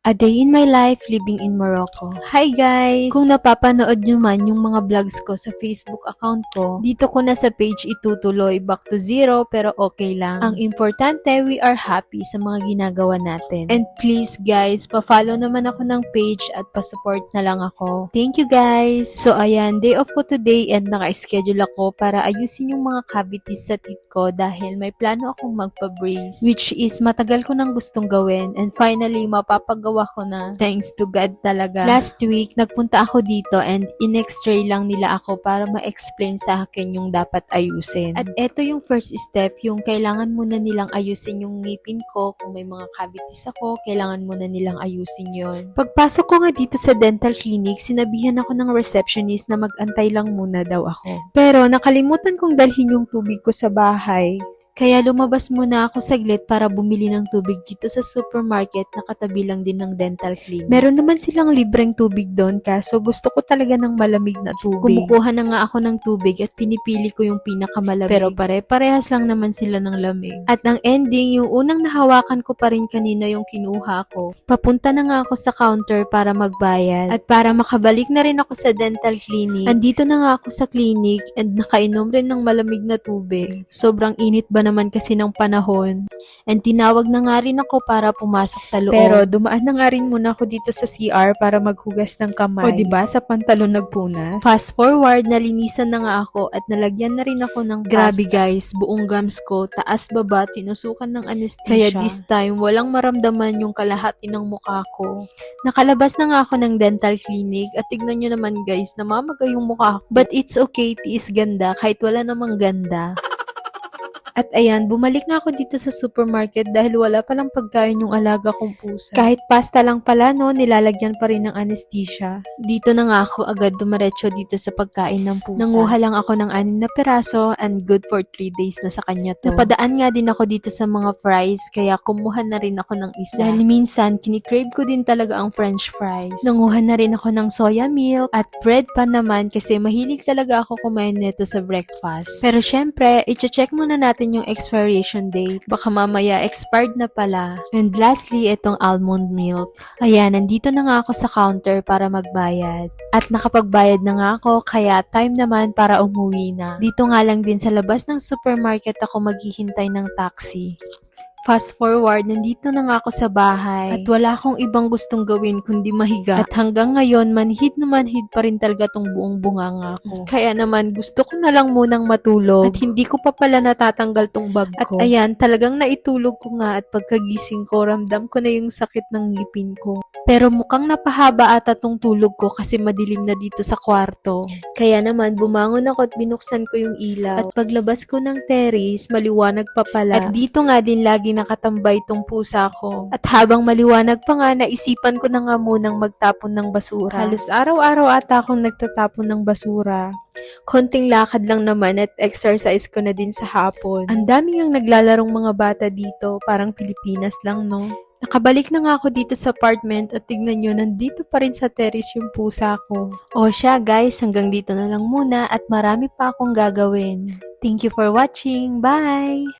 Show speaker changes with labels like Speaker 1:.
Speaker 1: A Day in My Life Living in Morocco. Hi guys! Kung napapanood nyo man yung mga vlogs ko sa Facebook account ko, dito ko na sa page itutuloy back to zero pero okay lang. Ang importante, we are happy sa mga ginagawa natin. And please guys, pa-follow naman ako ng page at pa-support na lang ako. Thank you guys! So ayan, day off ko today and naka-schedule ako para ayusin yung mga cavities sa teeth ko dahil may plano akong magpa-brace, which is matagal ko nang gustong gawin and finally mapapagawa ko na. Thanks to God talaga. Last week, nagpunta ako dito and in-x-ray lang nila ako para ma-explain sa akin yung dapat ayusin. At eto yung first step, yung kailangan muna nilang ayusin yung ngipin ko. Kung may mga cavities ako, kailangan muna nilang ayusin yon. Pagpasok ko nga dito sa dental clinic, sinabihan ako ng receptionist na mag-antay lang muna daw ako. Pero nakalimutan kong dalhin yung tubig ko sa bahay. Kaya lumabas muna ako saglit para bumili ng tubig dito sa supermarket na katabi lang din ng dental clinic. Meron naman silang libreng tubig doon kaso gusto ko talaga ng malamig na tubig. Kumukuha na nga ako ng tubig at pinipili ko yung pinakamalamig. Pero pare-parehas lang naman sila ng lamig. At ang ending, yung unang nahawakan ko pa rin kanina yung kinuha ko. Papunta na nga ako sa counter para magbayad. At para makabalik na rin ako sa dental clinic, andito na nga ako sa clinic and nakainom rin ng malamig na tubig. Sobrang init ba naman kasi ng panahon. And tinawag na nga rin ako para pumasok sa loob. Pero dumaan na nga rin muna ako dito sa CR para maghugas ng kamay. O diba sa pantalon nagpunas? Fast forward, nalinisan na nga ako at nalagyan na rin ako ng pasta. Grabe guys, buong gums ko, taas baba, tinusukan ng anesthesia. Kaya this time, walang maramdaman yung kalahati ng mukha ko. Nakalabas na nga ako ng dental clinic at tignan nyo naman guys, namamaga yung mukha ko. But it's okay, tiis ganda kahit wala namang ganda. At ayan, bumalik nga ako dito sa supermarket dahil wala palang pagkain yung alaga kong pusa. Kahit pasta lang pala, no, nilalagyan pa rin ng anesthesia. Dito na nga ako agad dumiretso dito sa pagkain ng pusa. Nanguha lang ako ng 6 na peraso and good for 3 days na sa kanya to. Napadaan nga din ako dito sa mga fries kaya kumuha na rin ako ng isa. Dahil minsan, kinikrave ko din talaga ang french fries. Nanguha na rin ako ng soya milk at bread pa naman kasi mahilig talaga ako kumain nito sa breakfast. Pero syempre, i-check muna natin yung expiration date. Baka mamaya expired na pala. And lastly, itong almond milk. Ayan, nandito na nga ako sa counter para magbayad. At nakapagbayad na nga ako, kaya time naman para umuwi na. Dito nga lang din sa labas ng supermarket ako maghihintay ng taxi. Fast forward, nandito na nga ako sa bahay at wala akong ibang gustong gawin kundi mahiga. At hanggang ngayon, manhid na manhid pa rin talaga tong buong bunganga ko. Kaya naman, gusto ko na lang munang matulog at hindi ko pa pala natatanggal tong bag ko. At ayan, talagang naitulog ko nga at pagkagising ko, ramdam ko na yung sakit ng ngipin ko. Pero mukhang napahaba ata tong tulog ko kasi madilim na dito sa kwarto. Kaya naman, bumangon ako at binuksan ko yung ilaw. At paglabas ko ng terrace, maliwanag pa pala. At dito nga din lagi nakatambay tong pusa ko. At habang maliwanag pa nga, naisipan ko na nga munang magtapon ng basura. Halos araw-araw ata akong nagtatapon ng basura. Konting lakad lang naman at exercise ko na din sa hapon. Ang dami yung naglalarong mga bata dito, parang Pilipinas lang, no? Nakabalik na nga ako dito sa apartment at tignan nyo, nandito pa rin sa terrace yung pusa ko. O siya guys, hanggang dito na lang muna at marami pa akong gagawin. Thank you for watching. Bye!